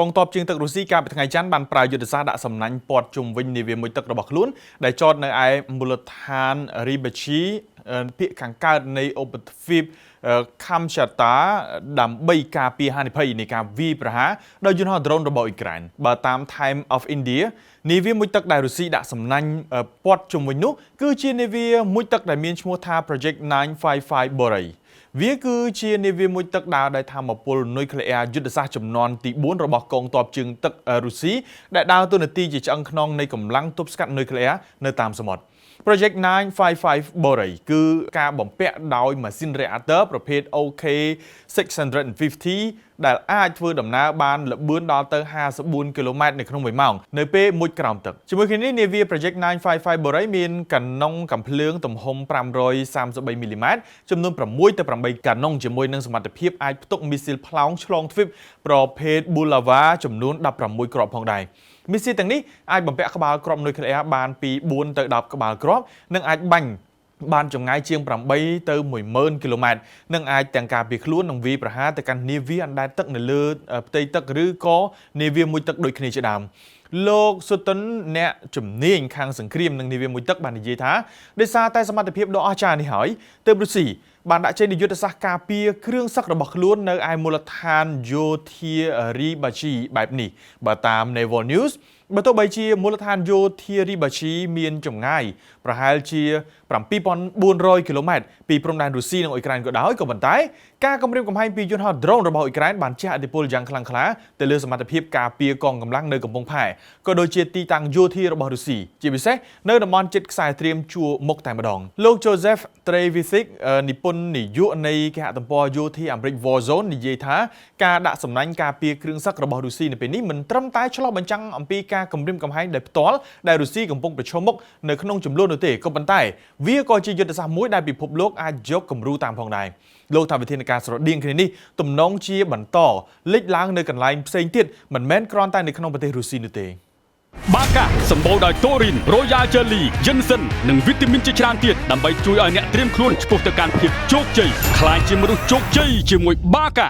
កងទ័ពជើងទឹករុស្ស៊ីកាលពីថ្ងៃច័ន្ទបានប្រើយុទ្ធសាស្ត្រដាក់សំណាញ់ព័ទ្ធជុំវិញនាវាមួយទឹករបស់ខ្លួនដែលចតនៅឯមូលដ្ឋាន Rybachi ភាគខាងកើតនៃឧបទ្វីប Kamchatka ដើម្បីការពារហានិភ័យនៃការវាយប្រហារដោយយន្តហោះដ្រូនរបស់អ៊ុយក្រែនបើតាម Time of India នាវាមួយទឹកដែលរុស្ស៊ីដាក់សំណាញ់ព័ទ្ធជុំវិញនោះគឺជានាវាមួយទឹកដែលមានឈ្មោះថា Project 955 Boris វាគឺជានាវាមួយទឹកដើរដោយថាមពលនុយក្លេអ៊ែរយុទ្ធសាស្ត្រចំនួនទី4របស់កងទ័ពជើងទឹករុស្ស៊ីដែលដើរតួនាទីជាឆ្អឹងខ្នងនៃកម្លាំងទប់ស្កាត់នុយក្លេអ៊ែរនៅតាមសមុទ្រ Project 955 Boris គឺការបំពាក់ដោយម៉ាស៊ីន reactor ប្រភេទ OK 650 ដែលអាចធ្វើដំណើរបានល្បឿនដល់ទៅ54 គីឡូម៉ែត្រនៅក្នុង1ម៉ោងនៅពេលមុជក្រោមទឹកជាមួយគ្នានេះនាវា Project 955 Boris មានកាណុងកាំភ្លើងទំហំ533 មីលីម៉ែត្រចំនួន6ទៅ8កាណុងជាមួយនឹងសមត្ថភាពអាចផ្ទុកមីស៊ីលផ្លោងឆ្លងទ្វីបប្រភេទ Bulava ចំនួន16គ្រាប់ផងដែរមីស៊ីលទាំងនេះអាចបំពាក់ក្បាលគ្រាប់នុយក្លេអ៊ែរបានពី4ទៅ10ក្បាលគ្រាប់និងអាចបាញ់បានចម្ងាយជាង8ទៅ10000 គីឡូម៉ែត្រនិងអាចទាំងការពារខ្លួននិងវាយប្រហារទៅកាន់នាវាអណ្ដែតទឹកនៅលើផ្ទៃទឹកឬក៏នាវាមួយទឹកដូចគ្នាជាដើមលោកស៊ូតុនអ្នកជំនាញខាងសង្គ្រាមនិងនាវាមួយទឹកបាននិយាយថាដោយសារតែសមត្ថភាពដ៏អស្ចារ្យនេះហើយទើបរុស្ស៊ីបានដាក់ចេញយុទ្ធសាស្ត្រការពារគ្រឿងសឹករបស់ខ្លួននៅឯមូលដ្ឋានយោធា Rybachi បែបនេះបើតាម Naval News បើទោះបីជាមូលដ្ឋានយោធា Rybachi មានចម្ងាយប្រហែលជា7400 គីឡូម៉ែត្រពីព្រំដែនរុស្ស៊ីនិងអ៊ុយក្រែនក៏ដោយក៏ប៉ុន្តែការគំរាមកំហែងពីយន្តហោះដ្រូនរបស់អ៊ុយក្រែនបានជះឥទ្ធិពលយ៉ាងខ្លាំងក្លាទៅលើសមត្ថភាពការពារកងកម្លាំងនៅកំពង់ផែក៏ដូចជាទីតាំងយោធារបស់រុស្ស៊ីជាពិសេសនៅតំបន់ជិតខ្សែត្រៀមជួរមុខតែម្ដងលោក Joseph Trevisic និពន្ធនាយកនៃគេហទំព័រយោធាអាមេរិក Warzone និយាយថាការដាក់សំណាញ់ការពារគ្រឿងសឹករបស់រុស្ស៊ីនៅពេលនេះមិនត្រឹមតែឆ្លុះបញ្ចាំងអំពីការគំរាមកំហែងដោយផ្ទាល់ដែលរុស្ស៊ីកំពុងប្រឈមមុខនៅក្នុងចំនួននោះទេក៏ប៉ុន្តែវាក៏ជាយុទ្ធសាស្ត្រមួយដែលពិភពលោកអាចយកគំរូតាមផងដែរលោកថាវិធានការស្រដៀងគ្នានេះទំនងជាបន្តលេចឡើងនៅកន្លែងផ្សេងទៀតមិនមែនគ្រាន់តែនៅក្នុងប្រទេសរុស្ស៊ីនោះទេបាកាសម្បូរដោយតូរីន Royal Jelly យិនសិននិងវីតាមីនជាច្រើនទៀតដើម្បីជួយឲ្យអ្នកត្រៀមខ្លួនឆ្ពោះទៅកាន់ភាពជោគជ័យខ្លាយជាមនុស្សជោគជ័យជាមួយបាកា